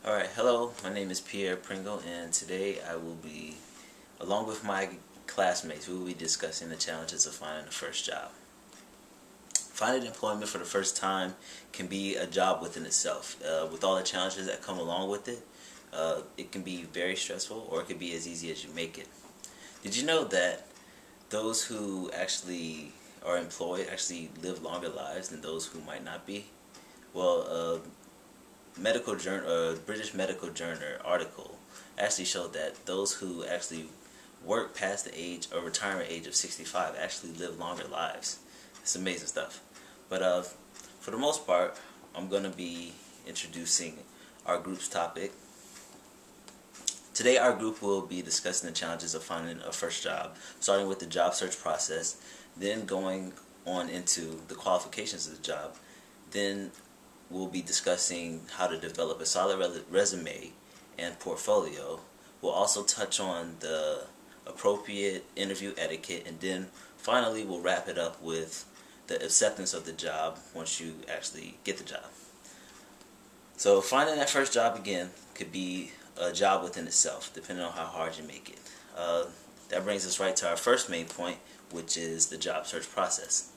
Alright, hello, my name is Pierre Pringle, and today I will be, along with my classmates, we will be discussing the challenges of finding a first job. Finding employment for the first time can be a job within itself. With all the challenges that come along with it, it can be very stressful, or it can be as easy as you make it. Did you know that those who actually are employed actually live longer lives than those who might not be? Well, British Medical Journal article actually showed that those who actually work past the age or retirement age of 65 actually live longer lives. It's amazing stuff. But for the most part, I'm going to be introducing our group's topic. Today our group will be discussing the challenges of finding a first job, starting with the job search process, then going on into the qualifications of the job, then we'll be discussing how to develop a solid resume and portfolio. We'll also touch on the appropriate interview etiquette, and then finally we'll wrap it up with the acceptance of the job once you actually get the job. So finding that first job, again, could be a job within itself, depending on how hard you make it. That brings us right to our first main point, which is the job search process.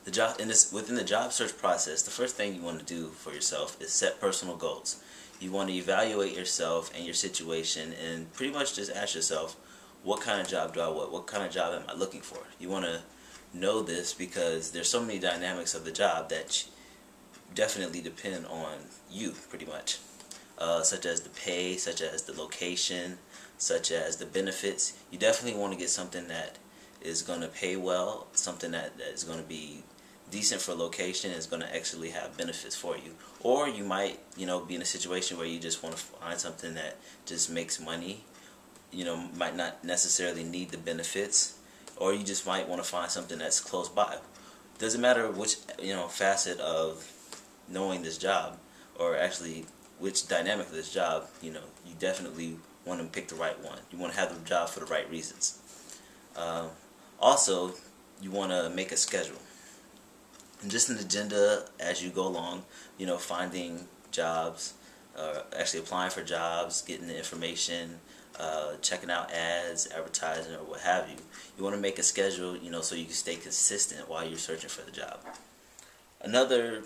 Within the job search process, the first thing you want to do for yourself is set personal goals. You want to evaluate yourself and your situation and pretty much just ask yourself, what kind of job do I want? What kind of job am I looking for? You want to know this because there's so many dynamics of the job that definitely depend on you, pretty much. Such as the pay, such as the location, such as the benefits. You definitely want to get something that is going to pay well, something that is going to be decent for location, is going to actually have benefits for you. Or you might, be in a situation where you just want to find something that just makes money, might not necessarily need the benefits, or you just might want to find something that's close by. Doesn't matter which, facet of knowing this job, or actually which dynamic of this job, you definitely want to pick the right one. You want to have the job for the right reasons. Also, you want to make a schedule. And just an agenda as you go along, finding jobs, actually applying for jobs, getting the information, checking out ads, advertising, or what have you. You want to make a schedule, so you can stay consistent while you're searching for the job. Another,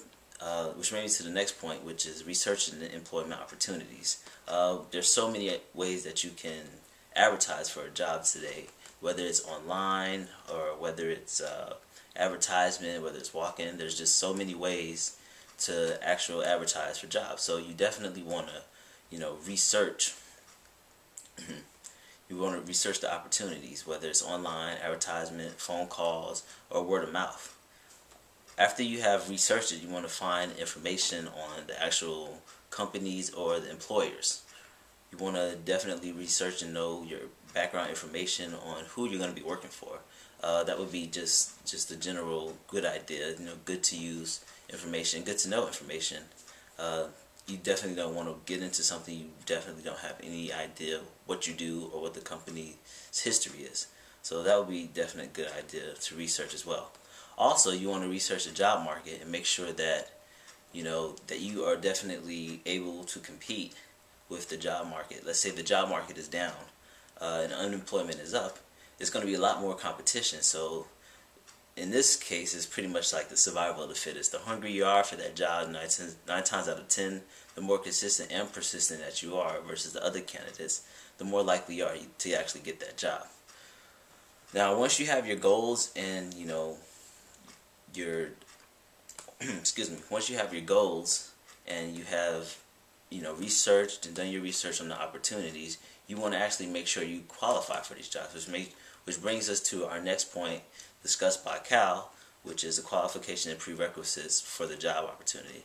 which brings me to the next point, which is researching the employment opportunities. There's so many ways that you can advertise for a job today, whether it's online or whether it's advertisement, whether it's walk-in. There's just so many ways to actually advertise for jobs. So you definitely want to, research. You want to research the opportunities, whether it's online, advertisement, phone calls, or word of mouth. After you have researched it, you want to find information on the actual companies or the employers. You want to definitely research and know your background information on who you're going to be working for. That would be just a general good idea, good to use information, good to know information. You definitely don't want to get into something you definitely don't have any idea what you do or what the company's history is. So that would be definitely a good idea to research as well. Also, you want to research the job market and make sure that that you are definitely able to compete with the job market. Let's say the job market is down and unemployment is up. There's going to be a lot more competition. So in this case, it's pretty much like the survival of the fittest. The hungrier you are for that job, 9 times out of 10, the more consistent and persistent that you are versus the other candidates, the more likely you are to actually get that job. Now, once you have your goals and once you have your goals and you have researched and done your research on the opportunities, you want to actually make sure you qualify for these jobs, which brings us to our next point discussed by Cal, which is the qualification and prerequisites for the job opportunity.